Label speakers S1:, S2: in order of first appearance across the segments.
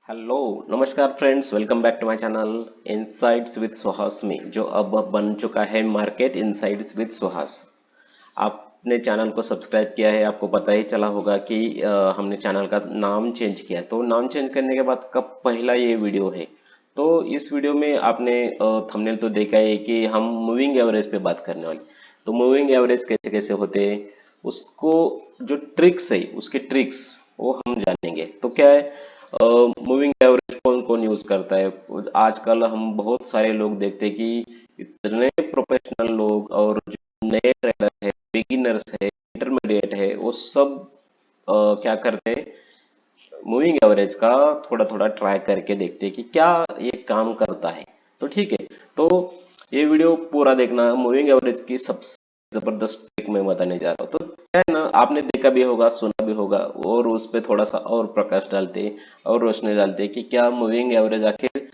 S1: Hello नमस्कार friends, welcome back to my channel insights with Suhas में, जो अब बन चुका है मार्केट इनसाइट्स विद सुहास। आपने चैनल को सब्सक्राइब किया है, आपको पता ही चला होगा कि हमने चैनल का नाम चेंज किया है। तो नाम चेंज करने के बाद कब पहला ये वीडियो है। तो इस वीडियो में आपने थंबनेल तो देखा है कि हम मूविंग एवरेज पे बात करने वाले। तो मूविंग एवरेज कैसे कैसे होते हैं, उसको जो ट्रिक्स है उसके ट्रिक्स वो हम जानेंगे। तो क्या है मूविंग एवरेज, कौन कौन यूज करता है। आजकल हम बहुत सारे लोग देखते हैं कि इतने प्रोफेशनल लोग और जो नए ट्रेडर है, बिगिनर्स है, इंटरमीडिएट है, वो सब क्या करते हैं, मूविंग एवरेज का थोड़ा थोड़ा ट्राई करके देखते हैं कि क्या ये काम करता है। तो ठीक है, तो ये वीडियो पूरा देखना। मूविंग एवरेज की सबसे जबरदस्त ट्रिक मैं बताने जा रहा हूँ। तो क्या है ना, आपने देखा भी होगा, सुना भी होगा, और उस पे थोड़ा सा और प्रकाश डालते और रोशनी डालते कि क्या मूविंग एवरेज आखिर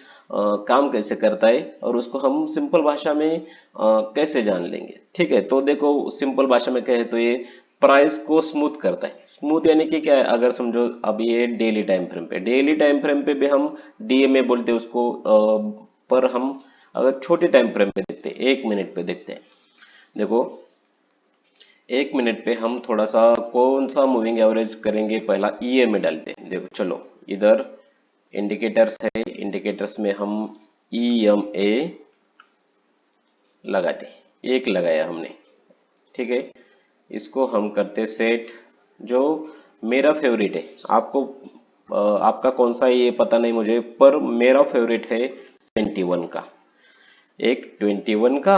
S1: काम कैसे करता है, और उसको हम सिंपल भाषा में कैसे जान लेंगे। ठीक है, तो देखो सिंपल भाषा में कहे तो ये प्राइस को स्मूथ करता है। स्मूथ यानी कि क्या है, अगर समझो अब ये डेली टाइम फ्रेम पे भी हम डीएमए बोलते हैं उसको, पर हम अगर छोटे टाइम फ्रेम पे देखते हैं, 1 मिनट पे देखते हैं। देखो 1 मिनट पे हम थोड़ा सा कौन सा मूविंग एवरेज करेंगे, पहला ईएमए डालते हैं। देखो चलो, इधर इंडिकेटर्स है, इंडिकेटर्स में हम ईएमए लगाते हैं। एक लगाया हमने, ठीक है। इसको हम करते सेट। जो मेरा फेवरेट है, आपका कौन सा है ये पता नहीं मुझे, पर मेरा फेवरेट है 21 का। एक 21 का,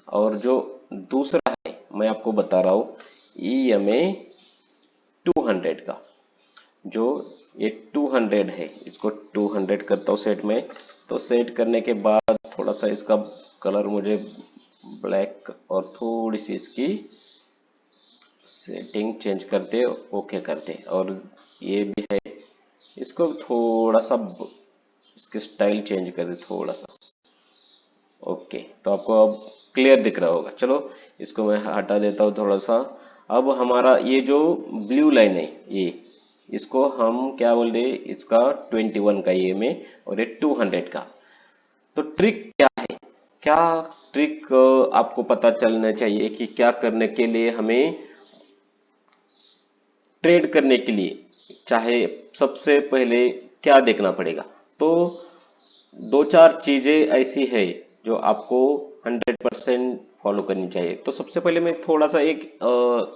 S1: और जो दूसरा है मैं आपको बता रहा हूँ EMA 200 का। जो ये 200 है, इसको 200 करता हूँ सेट में। तो सेट करने के बाद थोड़ा सा इसका कलर मुझे ब्लैक और थोड़ी सी इसकी सेटिंग चेंज करते, ओके करते। और ये भी है, इसको थोड़ा सा इसकी स्टाइल चेंज कर दे थोड़ा सा। ओके, तो आपको अब क्लियर दिख रहा होगा। चलो इसको मैं हटा देता हूँ थोड़ा सा। अब हमारा ये जो ब्लू लाइन है, ये इसको हम क्या बोल रहे, इसका 21 का ये में, और ये 200 का। तो ट्रिक क्या है, क्या ट्रिक आपको पता चलना चाहिए कि क्या करने के लिए हमें, ट्रेड करने के लिए चाहे सबसे पहले क्या देखना पड़ेगा। तो दो चार चीजें ऐसी है जो आपको 100% फॉलो करनी चाहिए। तो सबसे पहले मैं थोड़ा सा एक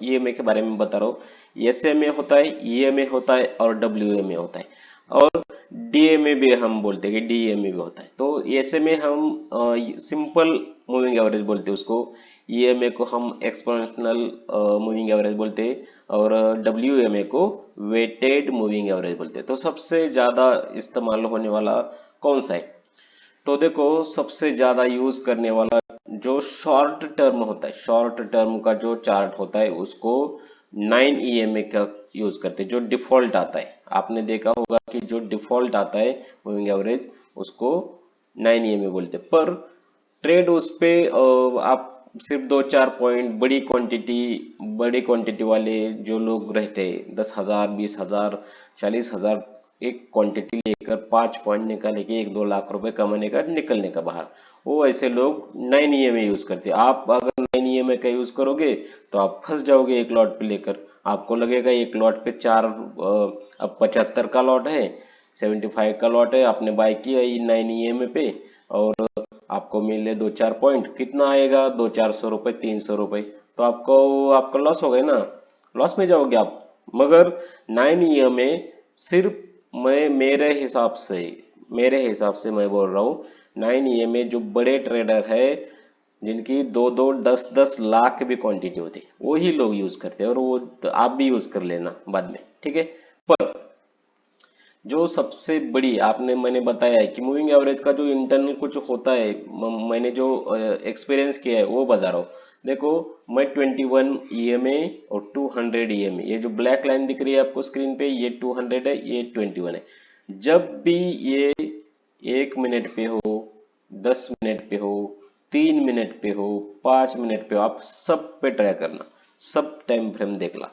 S1: ईएमए के बारे में बता रहा हूँ। एसएमए होता है, ईएमए होता है, और डब्ल्यूएमए होता है, और डीएमए भी हम बोलते हैं कि डीएमए भी होता है। तो एसएमए हम सिंपल मूविंग एवरेज बोलते हैं उसको, ईएमए को हम एक्सपोनेंशियल मूविंग एवरेज बोलते हैं, और डब्ल्यूएमए को वेटेड मूविंग एवरेज बोलते हैं। तो सबसे ज्यादा इस्तेमाल होने वाला कौन सा है। तो देखो सबसे ज्यादा यूज करने वाला जो शॉर्ट टर्म होता है, शॉर्ट टर्म का जो चार्ट होता है उसको 9 EMA का यूज करते हैं। जो डिफॉल्ट आता है, आपने देखा होगा कि जो डिफॉल्ट आता है मूविंग एवरेज, उसको 9 EMA बोलते हैं। पर ट्रेड उस पे आप सिर्फ दो चार पॉइंट, बड़ी क्वांटिटी वाले जो लोग रहते हैं, 10,000, 20,000, 40,000, एक क्वांटिटी लेकर 5 पॉइंट निकाले कि 1-2 लाख रुपए कमाने का, निकलने का बाहर, वो ऐसे लोग 9 EMA यूज करते हैं। आप अगर 9 EMA का यूज करोगे तो आप फंस जाओगे एक लॉट पे लेकर। आपको लगेगा एक लॉट पे चार, अब 75 का लॉट है, 75 का लॉट है, आपने बाय किया 9 EMA पे, और आपको मिले 2-4 पॉइंट, कितना आएगा, 200-400 रुपए, 300 रुपए। तो आपका लॉस हो गया ना, लॉस में जाओगे आप। मगर 9 EMA सिर्फ, मैं मेरे हिसाब से मैं बोल रहा हूँ, 9 EMA जो बड़े ट्रेडर है, जिनकी 2-2, 10-10 लाख भी क्वांटिटी होती है, वही लोग यूज करते हैं। और वो तो आप भी यूज कर लेना बाद में, ठीक है। पर जो सबसे बड़ी आपने, मैंने बताया है कि मूविंग एवरेज का जो इंटरनल कुछ होता है, मैंने जो एक्सपीरियंस किया है वो बता रहा हूँ। देखो मैं 21 EMA और 200 EMA, ये जो ब्लैक लाइन दिख रही है आपको स्क्रीन पे, ये 200 है, ये 21 है। जब भी ये 1 मिनट पे हो, 10 मिनट पे हो, 3 मिनट पे हो, 5 मिनट पे हो, आप सब पे ट्राई करना, सब टाइम फ्रेम देखना।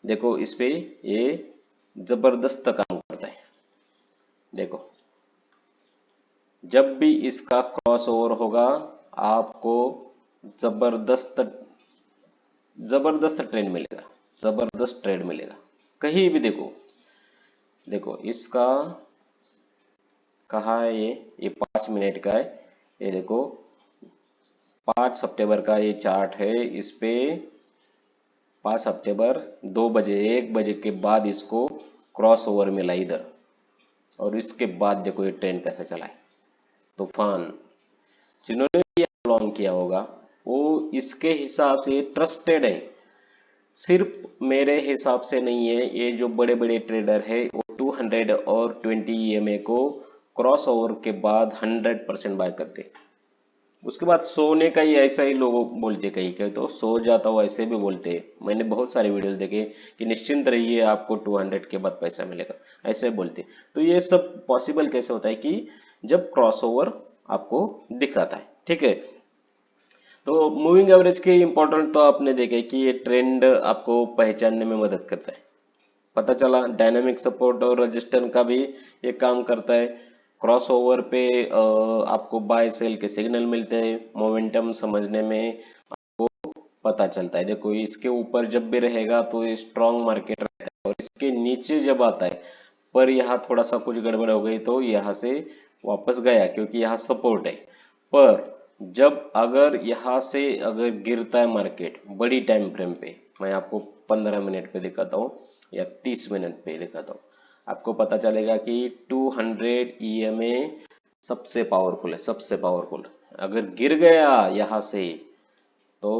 S1: देखो इस पे ये जबरदस्त काम करता है। जब भी इसका क्रॉस ओवर होगा आपको जबरदस्त जबरदस्त ट्रेंड मिलेगा, जबरदस्त ट्रेंड मिलेगा। कहीं भी देखो, देखो इसका कहाँ है, ये 5 मिनट का है। ये देखो 5 सितंबर का ये चार्ट है। इस पे 5 सितंबर 2 बजे 1 बजे के बाद इसको क्रॉस ओवर मिला इधर, और इसके बाद देखो ये ट्रेंड कैसे चला है, तूफान। जिन्होंने भी लॉन्ग किया होगा वो इसके हिसाब से ट्रस्टेड है, सिर्फ मेरे हिसाब से नहीं है। ये जो बड़े बड़े ट्रेडर है वो 200 और 20 EMA को क्रॉस ओवर के बाद 100% बाय करते। उसके बाद सोने का ही ऐसा ही लोग बोलते, कहीं कहीं तो सो जाता हो ऐसे भी बोलते हैं। मैंने बहुत सारे वीडियोस देखे कि निश्चिंत रहिए आपको 200 के बाद पैसा मिलेगा, ऐसे बोलते। तो ये सब पॉसिबल कैसे होता है कि जब क्रॉसओवर आपको दिखाता है, ठीक है। तो मूविंग एवरेज के इंपॉर्टेंट तो आपने देखे कि ये ट्रेंड आपको पहचानने में मदद करता है। पता चला डायनामिक सपोर्ट और रजिस्टेंस का भी ये काम करता है। क्रॉस ओवर पे आपको बाय सेल के सिग्नल मिलते हैं, मोमेंटम समझने में पता चलता है। देखो इसके ऊपर जब भी रहेगा तो ये स्ट्रॉन्ग मार्केट रहता है, और इसके नीचे जब आता है पर यहाँ थोड़ा सा कुछ गड़बड़ हो गई तो यहाँ से वापस गया, क्योंकि यहाँ सपोर्ट है। पर जब अगर यहाँ से अगर गिरता है मार्केट बड़ी टाइम फ्रेम पे, मैं आपको 15 मिनट पे दिखाता हूँ या 30 मिनट पे दिखाता हूँ, आपको पता चलेगा कि 200 EMA सबसे पावरफुल है, सबसे पावरफुल। अगर गिर गया यहाँ से तो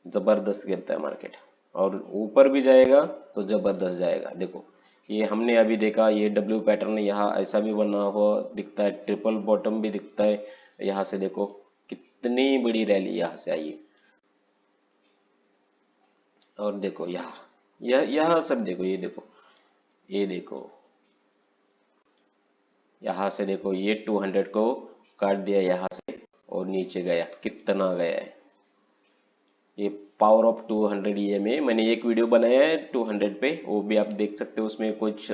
S1: जबरदस्त गिरता है मार्केट, और ऊपर भी जाएगा तो जबरदस्त जाएगा। देखो ये हमने अभी देखा, ये डब्ल्यू पैटर्न यहाँ ऐसा भी बना हुआ दिखता है, ट्रिपल बॉटम भी दिखता है। यहाँ से देखो कितनी बड़ी रैली यहाँ से आई है, और देखो यहाँ सब देखो, ये देखो, ये देखो यहाँ से देखो ये 200 को काट दिया यहाँ से और नीचे गया, कितना गया है। ये पावर ऑफ 200 EMA मैंने एक वीडियो बनाया है 200 पे, वो भी आप देख सकते हो, उसमें कुछ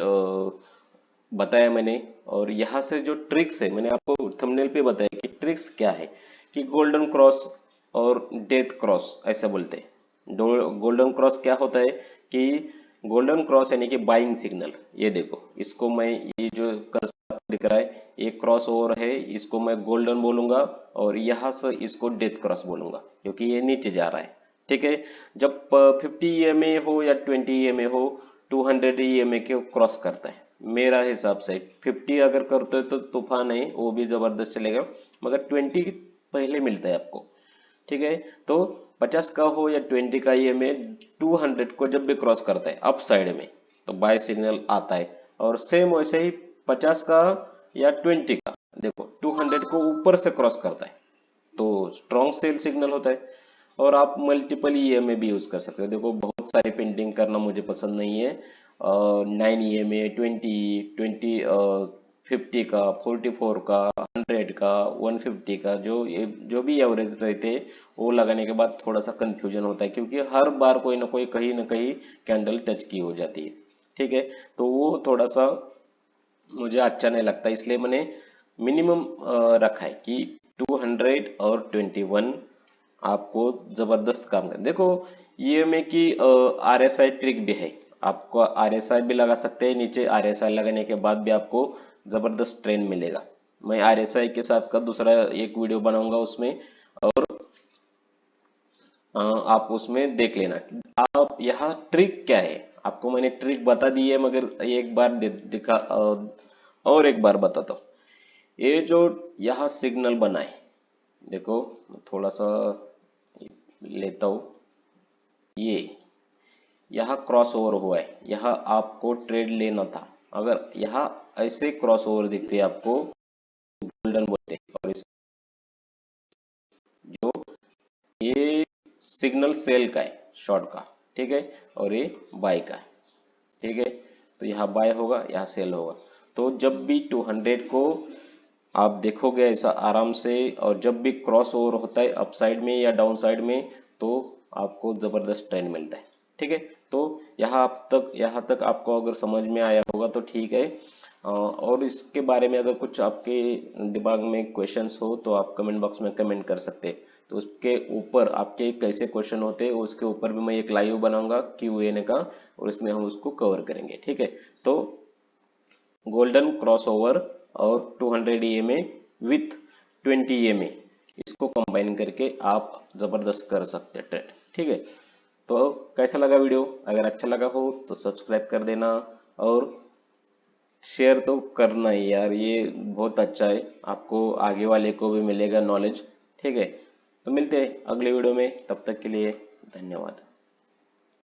S1: बताया मैंने। और यहाँ से जो ट्रिक्स है मैंने आपको थंबनेल पे बताया कि ट्रिक्स क्या है, कि गोल्डन क्रॉस और डेथ क्रॉस ऐसा बोलते हैं। गोल्डन क्रॉस क्या होता है कि गोल्डन क्रॉस यानी कि बाइंग सिग्नल। ये देखो इसको मैं, ये जो कर्सर दिख रहा है ये क्रॉस ओवर है, इसको मैं गोल्डन बोलूंगा, और यहाँ से इसको डेथ क्रॉस बोलूंगा क्योंकि ये नीचे जा रहा है, ठीक है। जब 50 EMA हो या 20 EMA हो, 200 EMA के क्रॉस करता है। मेरा हिसाब से 50 अगर करते हो तो तूफान है, वो भी जबरदस्त चलेगा, मगर 20 पहले मिलता है आपको, ठीक है। तो 50 का हो या 20 का EMA 200 को जब भी क्रॉस करता है अप साइड में तो बाय सिग्नल आता है, और सेम वैसे ही 50 का या 20 का देखो 200 को ऊपर से क्रॉस करता है तो स्ट्रॉन्ग सेल सिग्नल होता है। और आप मल्टीपल EMA भी यूज कर सकते हो। देखो बहुत सारी पेंटिंग करना मुझे पसंद नहीं है। 9 EMA 20 50 का 44 का 100 का 150 का जो भी एवरेज रहते हैं वो लगाने के बाद थोड़ा सा कंफ्यूजन होता है, क्योंकि हर बार कोई ना कहीं कैंडल टच की हो जाती है, ठीक है। तो वो थोड़ा सा मुझे अच्छा नहीं लगता, इसलिए मैंने मिनिमम रखा है कि 200 और 21 आपको जबरदस्त काम कर। देखो EMA की RSI ट्रिक भी है, आपको RSI भी लगा सकते हैं, नीचे RSI लगाने के बाद भी आपको जबरदस्त ट्रेंड मिलेगा। मैं RSI के साथ का दूसरा एक वीडियो बनाऊंगा उसमें, और आप उसमें देख लेना। आप यहाँ ट्रिक क्या है, आपको मैंने ट्रिक बता दी है, मगर एक बार दिखा और एक बार बताता हूँ। ये जो यहाँ सिग्नल बना है, देखो थोड़ा सा लेता हूँ, ये यहाँ क्रॉस ओवर हुआ है, यहाँ आपको ट्रेड लेना था। अगर यहाँ ऐसे क्रॉस ओवर दिखते आपको गोल्डन बोलते हैं, और जो ये सिग्नल सेल का है शॉर्ट का, ठीक है, और ये बाय का है, ठीक है। तो यहाँ बाय होगा, यहाँ सेल होगा। तो जब भी 200 को आप देखोगे ऐसा आराम से, और जब भी क्रॉस ओवर होता है अप साइड में या डाउन साइड में तो आपको जबरदस्त ट्रेंड मिलता है, ठीक है। तो यहाँ तक आपको अगर समझ में आया होगा तो ठीक है। और इसके बारे में अगर कुछ आपके दिमाग में क्वेश्चंस हो तो आप कमेंट बॉक्स में कमेंट कर सकते हैं। तो उसके ऊपर आपके कैसे क्वेश्चन होते हैं उसके ऊपर भी मैं एक लाइव बनाऊंगा Q&A का, और इसमें हम उसको कवर करेंगे। ठीक है, तो गोल्डन क्रॉसओवर और 200 EMA विथ 20 EMA, इसको कंबाइन करके आप जबरदस्त कर सकते हैं ट्रेड। ठीक है, तो कैसा लगा वीडियो? अगर अच्छा लगा हो तो सब्सक्राइब कर देना, और शेयर तो करना ही यार, ये बहुत अच्छा है, आपको आगे वाले को भी मिलेगा नॉलेज। ठीक है, तो मिलते हैं अगले वीडियो में, तब तक के लिए धन्यवाद।